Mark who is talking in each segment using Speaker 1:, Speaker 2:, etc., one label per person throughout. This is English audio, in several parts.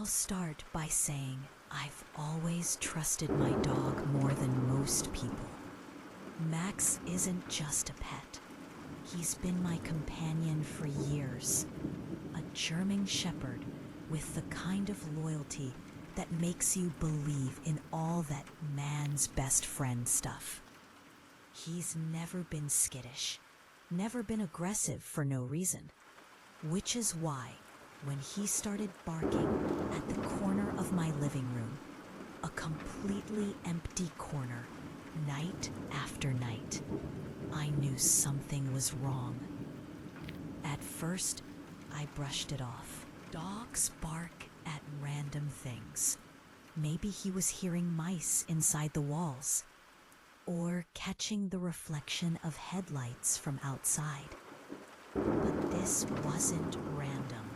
Speaker 1: I'll start by saying I've always trusted my dog more than most people. Max isn't just a pet. He's been my companion for years. A German Shepherd with the kind of loyalty that makes you believe in all that man's best friend stuff. He's never been skittish, never been aggressive for no reason, which is why when he started barking at the corner of my living room, a completely empty corner, night after night, I knew something was wrong. At first, I brushed it off. Dogs bark at random things. Maybe he was hearing mice inside the walls, or catching the reflection of headlights from outside. But this wasn't random.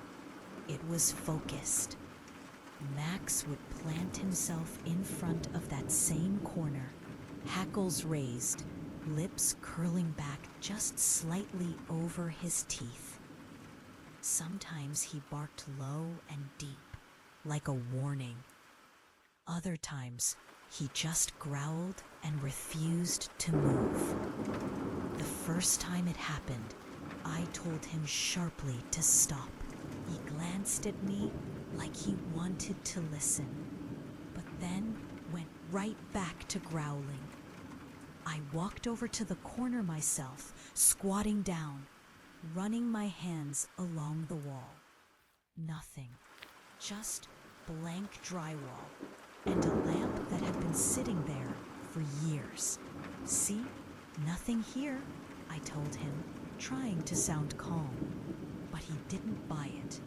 Speaker 1: It was focused. Max would plant himself in front of that same corner, hackles raised, lips curling back just slightly over his teeth. Sometimes he barked low and deep, like a warning. Other times, he just growled and refused to move. The first time it happened, I told him sharply to stop. He glanced at me like he wanted to listen, but then went right back to growling. I walked over to the corner myself, squatting down, running my hands along the wall. Nothing, just blank drywall and a lamp that had been sitting there for years. See, nothing here, I told him, trying to sound calm. But he didn't buy it.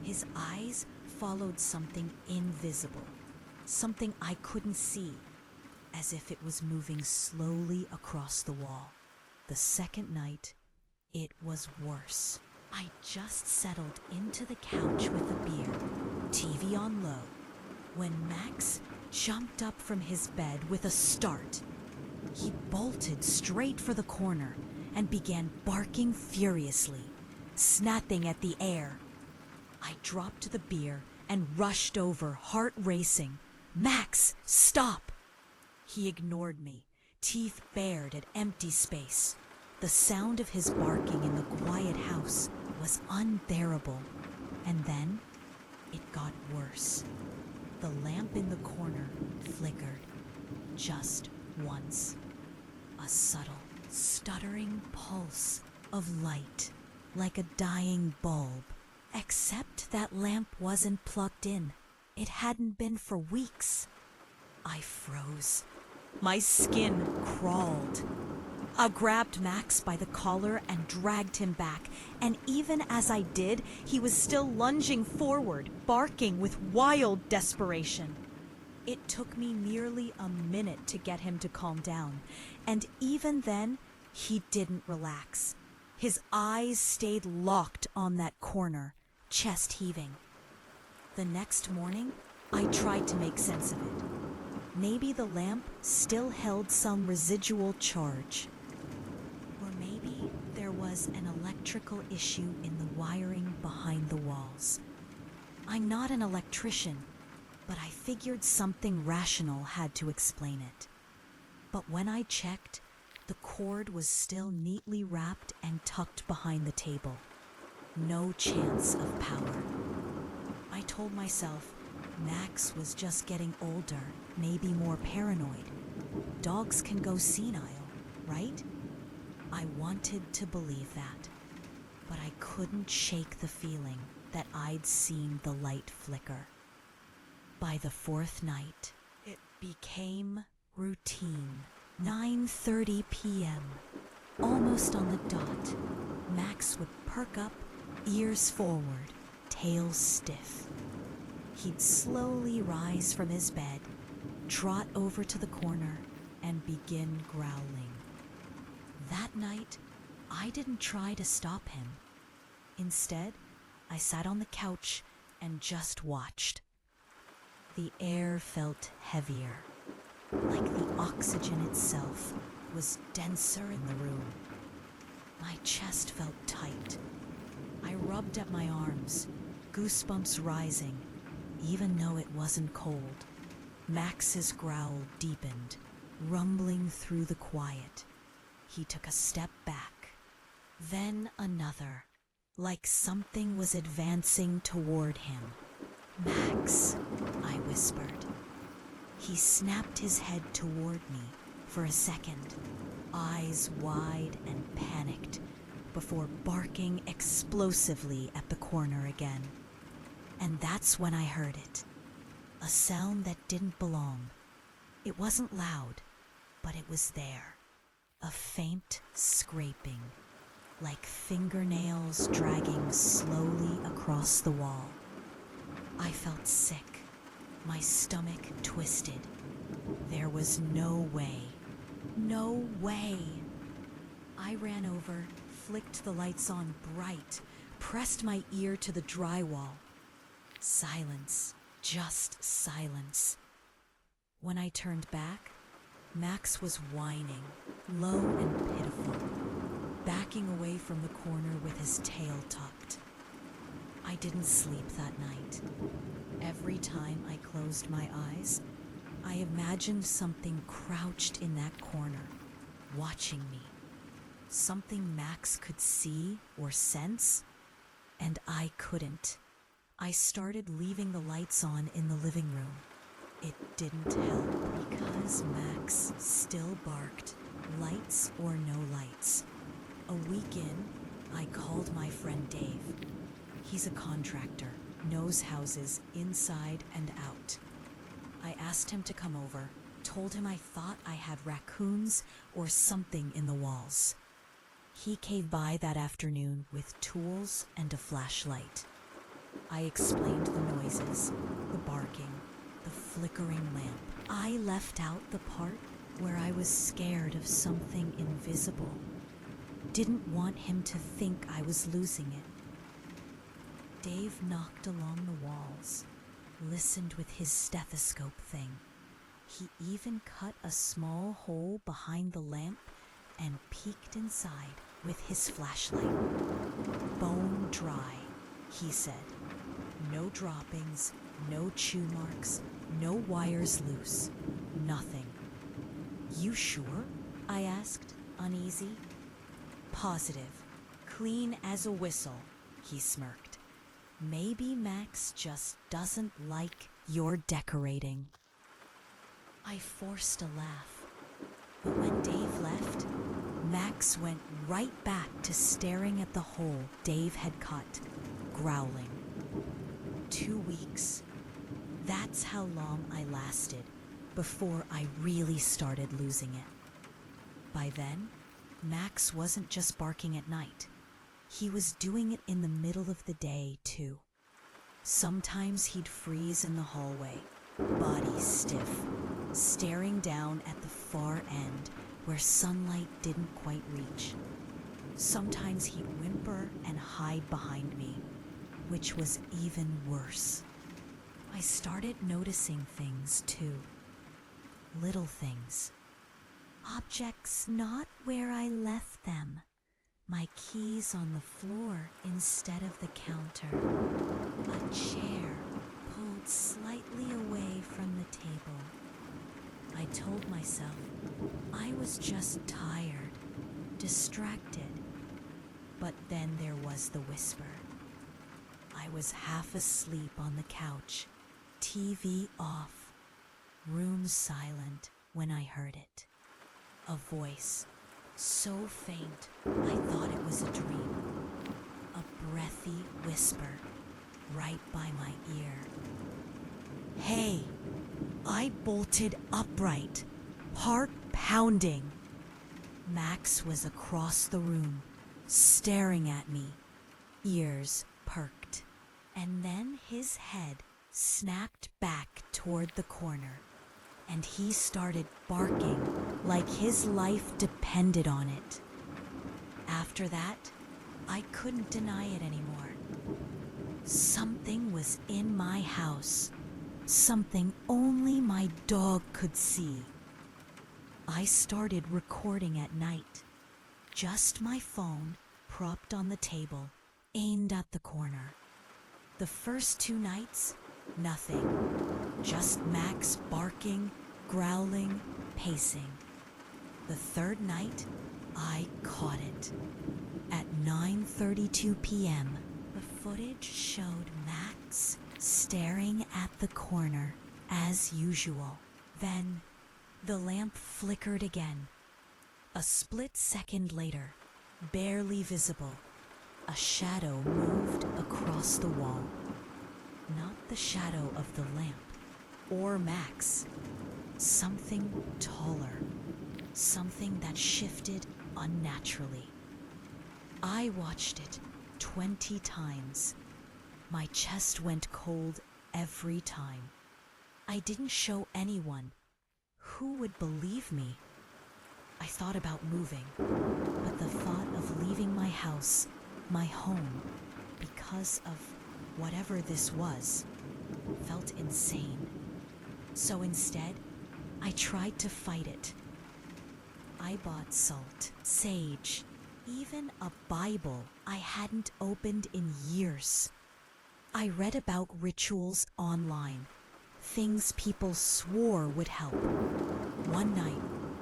Speaker 1: His eyes followed something invisible, something I couldn't see, as if it was moving slowly across the wall. The second night, it was worse. I just settled into the couch with a beer, TV on low, when Max jumped up from his bed with a start. He bolted straight for the corner and began barking furiously, snapping at the air. I dropped the beer and rushed over, heart racing. Max, stop! He ignored me, teeth bared at empty space. The sound of his barking in the quiet house was unbearable. And then it got worse. The lamp in the corner flickered, just once. A subtle, stuttering pulse of light, like a dying bulb. Except that lamp wasn't plugged in. It hadn't been for weeks. I froze. My skin crawled. I grabbed Max by the collar and dragged him back, and even as I did, he was still lunging forward, barking with wild desperation. It took me nearly a minute to get him to calm down, and even then, he didn't relax. His eyes stayed locked on that corner, chest heaving. The next morning, I tried to make sense of it. Maybe the lamp still held some residual charge. Or maybe there was an electrical issue in the wiring behind the walls. I'm not an electrician, but I figured something rational had to explain it. But when I checked, the cord was still neatly wrapped and tucked behind the table. No chance of power. I told myself Max was just getting older, maybe more paranoid. Dogs can go senile, right? I wanted to believe that, but I couldn't shake the feeling that I'd seen the light flicker. By the fourth night, it became routine. 9:30 p.m., almost on the dot, Max would perk up, ears forward, tail stiff. He'd slowly rise from his bed, trot over to the corner, and begin growling. That night, I didn't try to stop him. Instead, I sat on the couch and just watched. The air felt heavier, like the oxygen itself was denser in the room. My chest felt tight. I rubbed at my arms, goosebumps rising, even though it wasn't cold. Max's growl deepened, rumbling through the quiet. He took a step back, then another, like something was advancing toward him. "Max," I whispered. He snapped his head toward me for a second, eyes wide and panicked, before barking explosively at the corner again. And that's when I heard it. A sound that didn't belong. It wasn't loud, but it was there. A faint scraping, like fingernails dragging slowly across the wall. I felt sick, my stomach twisted. There was no way. No way! I ran over, flicked the lights on bright, pressed my ear to the drywall. Silence, just silence. When I turned back, Max was whining, low and pitiful, backing away from the corner with his tail tucked. I didn't sleep that night. Every time I closed my eyes, I imagined something crouched in that corner, watching me. Something Max could see or sense, and I couldn't. I started leaving the lights on in the living room. It didn't help because Max still barked, lights or no lights. A week in, I called my friend Dave. He's a contractor, knows houses inside and out. I asked him to come over, told him I thought I had raccoons or something in the walls. He came by that afternoon with tools and a flashlight. I explained the noises, the barking, the flickering lamp. I left out the part where I was scared of something invisible. Didn't want him to think I was losing it. Dave knocked along the walls, listened with his stethoscope thing. He even cut a small hole behind the lamp and peeked inside with his flashlight. "Bone dry," he said. "No droppings, no chew marks, no wires loose, nothing." "You sure?" I asked, uneasy. "Positive. Clean as a whistle," he smirked. "Maybe Max just doesn't like your decorating." I forced a laugh, but when Dave left, Max went right back to staring at the hole Dave had cut, growling. 2 weeks. That's how long I lasted before I really started losing it. By then, Max wasn't just barking at night. He was doing it in the middle of the day, too. Sometimes he'd freeze in the hallway, body stiff, staring down at the far end where sunlight didn't quite reach. Sometimes he'd whimper and hide behind me, which was even worse. I started noticing things, too. Little things. Objects not where I left them. My keys on the floor instead of the counter. A chair pulled slightly away from the table. I told myself I was just tired, distracted. But then there was the whisper. I was half asleep on the couch, TV off, room silent when I heard it. A voice, so faint I thought it was a dream. A breathy whisper right by my ear. "Hey!" I bolted upright, heart pounding. Max was across the room, staring at me, ears perked. And then his head snapped back toward the corner, and he started barking like his life depended on it. After that, I couldn't deny it anymore. Something was in my house, something only my dog could see. I started recording at night, just my phone propped on the table, aimed at the corner. The first 2 nights, Nothing. Just Max barking, growling, pacing. The third night, I caught it. At 9:32 p.m., the footage showed Max staring at the corner as usual. Then the lamp flickered again. A split second later, barely visible, a shadow moved across the wall. Not the shadow of the lamp or Max. Something taller. Something that shifted unnaturally. I watched it 20 times. My chest went cold every time. I didn't show anyone. Who would believe me? I thought about moving, but the thought of leaving my house, my home, because of whatever this was, felt insane. So instead, I tried to fight it. I bought salt, sage, even a Bible I hadn't opened in years. I read about rituals online, things people swore would help. One night,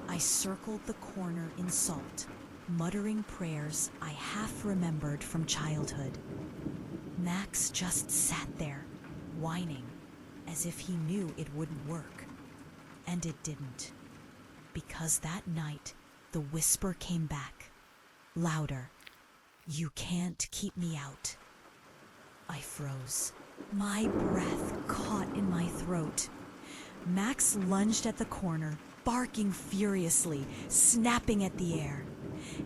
Speaker 1: I circled the corner in salt, muttering prayers I half remembered from childhood. Max just sat there, whining, as if he knew it wouldn't work. And it didn't. Because that night, the whisper came back, louder. You can't keep me out. I froze. My breath caught in my throat. Max lunged at the corner, barking furiously, snapping at the air.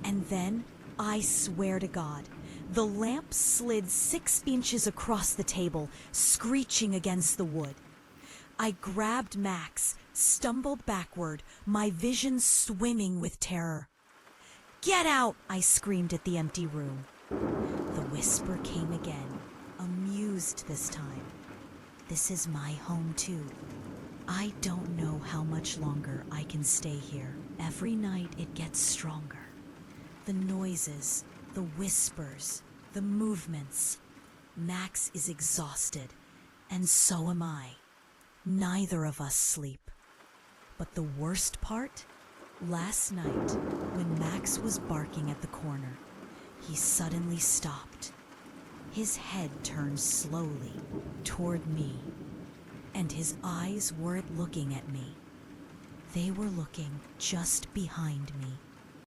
Speaker 1: And then, I swear to God, the lamp slid 6 inches across the table, screeching against the wood. I grabbed Max, stumbled backward, my vision swimming with terror. Get out! I screamed at the empty room. The whisper came again, amused this time. This is my home too. I don't know how much longer I can stay here. Every night it gets stronger. The noises, the whispers, the movements. Max is exhausted, and so am I. Neither of us sleep. But the worst part? Last night, when Max was barking at the corner, he suddenly stopped. His head turned slowly toward me, and his eyes weren't looking at me. They were looking just behind me.